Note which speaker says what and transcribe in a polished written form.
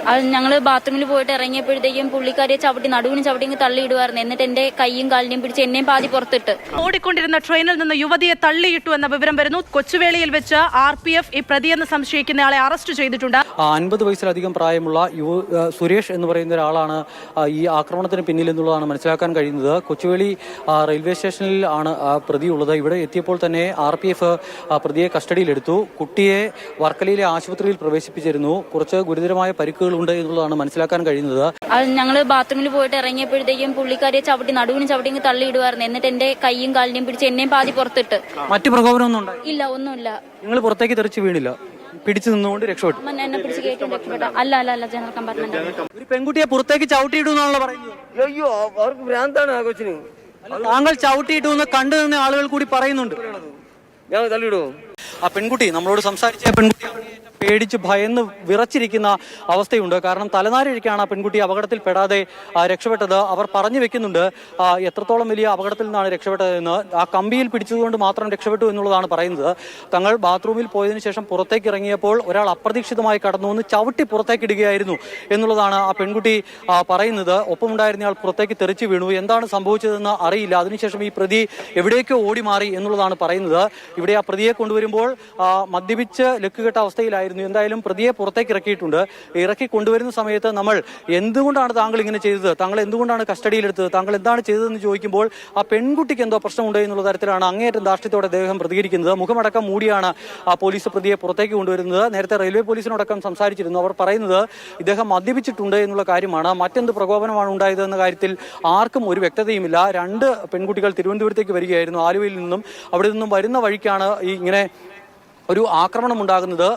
Speaker 1: അത് ഞങ്ങൾ ബാത്റൂമിൽ പോയിട്ട് ഇറങ്ങിയപ്പോഴത്തേക്കും പുള്ളിക്കാരിയെ നടുവിന് ചവിട്ടി തള്ളിയിടുമായിരുന്നു. എന്നിട്ട് എന്റെ കൈയും കാലിനെയും പിടിച്ച് എന്നെയും പാതി പുറത്തിട്ട്.
Speaker 2: ഓടിക്കൊണ്ടിരുന്ന ട്രെയിനിൽ നിന്ന് യുവതിയെ തള്ളിയിട്ടു എന്ന വിവരം വരുന്നു. കൊച്ചുവേളിയിൽ വെച്ച് RPF ഈ പ്രതിയെന്ന് സംശയിക്കുന്നയാളെ അറസ്റ്റ് ചെയ്തിട്ടുണ്ട്.
Speaker 3: 50 വയസ്സിലധികം പ്രായമുള്ള സുരേഷ് എന്ന് പറയുന്ന ഒരാളാണ് ഈ ആക്രമണത്തിന് പിന്നിൽ എന്നുള്ളതാണ് മനസ്സിലാക്കാൻ കഴിയുന്നത്. കൊച്ചുവേളി റെയിൽവേ സ്റ്റേഷനിൽ ആണ് പ്രതിയുള്ളത്. ഇവിടെ എത്തിയപ്പോൾ തന്നെ RPF പ്രതിയെ കസ്റ്റഡിയിലെടുത്തു. കുട്ടിയെ വർക്കലയിലെ ആശുപത്രിയിൽ പ്രവേശിപ്പിച്ചിരുന്നു. കുറച്ച് ഗുരുതരമായ പരിക്കുകളുണ്ട് എന്നുള്ളതാണ് മനസ്സിലാക്കാൻ കഴിയുന്നത്.
Speaker 1: അത് ഞങ്ങൾ ബാത്റൂമിൽ പോയിട്ട് ഇറങ്ങിയപ്പോഴത്തേക്കും പുള്ളിക്കാരിയെ നടുവിന് ചവിട്ടി തള്ളിയിടുമായിരുന്നു. എന്നിട്ട് എന്റെ കൈയും കാലിനെയും പിടിച്ച് എന്നെയും പാതി പുറത്തിട്ട്.
Speaker 3: മറ്റു പ്രകോപനമൊന്നും ഉണ്ടായി
Speaker 1: ഇല്ല, ഒന്നുമില്ല.
Speaker 3: നിങ്ങൾ പുറത്തേക്ക് തെറിച്ച് വീണില്ല, പിടിച്ചു നിന്നുകൊണ്ട് രക്ഷപ്പെട്ടു.
Speaker 1: എന്നെ പിടിച്ച് കയറ്റി രക്ഷപ്പെട്ട. അല്ല ജനറൽ കമ്പാർട്ട്മെന്റ്.
Speaker 3: ഒരു പെൺകുട്ടിയെ പുറത്തേക്ക് ചവിട്ടിയിടുന്നാണല്ലോ പറയുന്നത്.
Speaker 4: അയ്യോ, അവർക്ക് ഭ്രാന്താണ് ആ കൊച്ചിന്.
Speaker 3: താങ്കൾ ചവിട്ടിയിട്ടു എന്ന് കണ്ടു നിന്ന ആളുകൾ കൂടി പറയുന്നുണ്ട്.
Speaker 4: ഞാൻ തള്ളിയിടുമോ?
Speaker 3: ആ പെൺകുട്ടി നമ്മളോട് സംസാരിച്ച പെൺകുട്ടി പേടിച്ച് ഭയന്ന് വിറച്ചിരിക്കുന്ന അവസ്ഥയുണ്ട്. കാരണം തലനാരിഴയ്ക്കാണ് ആ പെൺകുട്ടി അപകടത്തിൽ പെടാതെ രക്ഷപ്പെട്ടത്. അവർ പറഞ്ഞു വെക്കുന്നുണ്ട് എത്രത്തോളം വലിയ അപകടത്തിൽ നിന്നാണ് രക്ഷപ്പെട്ടതെന്ന്. ആ കമ്പിയിൽ പിടിച്ചതുകൊണ്ട് മാത്രം രക്ഷപ്പെട്ടു എന്നുള്ളതാണ് പറയുന്നത്. തങ്ങൾ ബാത്റൂമിൽ പോയതിനു ശേഷം പുറത്തേക്ക് ഇറങ്ങിയപ്പോൾ ഒരാൾ അപ്രതീക്ഷിതമായി കടന്നു വന്ന് ചവിട്ടി പുറത്തേക്കിടുകയായിരുന്നു എന്നുള്ളതാണ് ആ പെൺകുട്ടി പറയുന്നത്. ഒപ്പമുണ്ടായിരുന്നയാൾ പുറത്തേക്ക് തെറിച്ചു വീണു. എന്താണ് സംഭവിച്ചതെന്ന് അറിയില്ല. അതിനുശേഷം ഈ പ്രതി എവിടേക്കോ ഓടി മാറി എന്നുള്ളതാണ് പറയുന്നത്. ഇവിടെ ആ പ്രതിയെ കൊണ്ടുവരുമ്പോൾ മദ്യപിച്ച് ലക്കുകെട്ട അവസ്ഥയിലായിരുന്നു. എന്തായാലും പ്രതിയെ പുറത്തേക്ക് ഇറക്കിയിട്ടുണ്ട്. ഇറക്കി കൊണ്ടുവരുന്ന സമയത്ത് നമ്മൾ എന്തുകൊണ്ടാണ് താങ്കൾ ഇങ്ങനെ ചെയ്തത്, താങ്കൾ എന്തുകൊണ്ടാണ് കസ്റ്റഡിയിലെടുത്തത്, താങ്കൾ എന്താണ് ചെയ്തതെന്ന് ചോദിക്കുമ്പോൾ ആ പെൺകുട്ടിക്ക് എന്തോ പ്രശ്നമുണ്ട് എന്നുള്ള തരത്തിലാണ് അങ്ങേയറ്റം ധാർഷ്ട്യത്തോടെ അദ്ദേഹം പ്രതികരിക്കുന്നത്. മുഖമടക്കം മൂടിയാണ് ആ പോലീസ് പ്രതിയെ പുറത്തേക്ക് കൊണ്ടുവരുന്നത്. നേരത്തെ റെയിൽവേ പോലീസിനോടക്കം സംസാരിച്ചിരുന്നു. അവർ പറയുന്നത് ഇദ്ദേഹം മദ്യപിച്ചിട്ടുണ്ട് എന്നുള്ള കാര്യമാണ്. മറ്റെന്ത് പ്രകോപനമാണ് ഉണ്ടായതെന്ന കാര്യത്തിൽ ആർക്കും ഒരു വ്യക്തതയുമില്ല. 2 പെൺകുട്ടികൾ തിരുവനന്തപുരത്തേക്ക് വരികയായിരുന്നു ആലുവയിൽ നിന്നും. അവിടെ നിന്നും വരുന്ന വഴിക്കാണ് ഇങ്ങനെ ഒരു ആക്രമണം ഉണ്ടാകുന്നത്.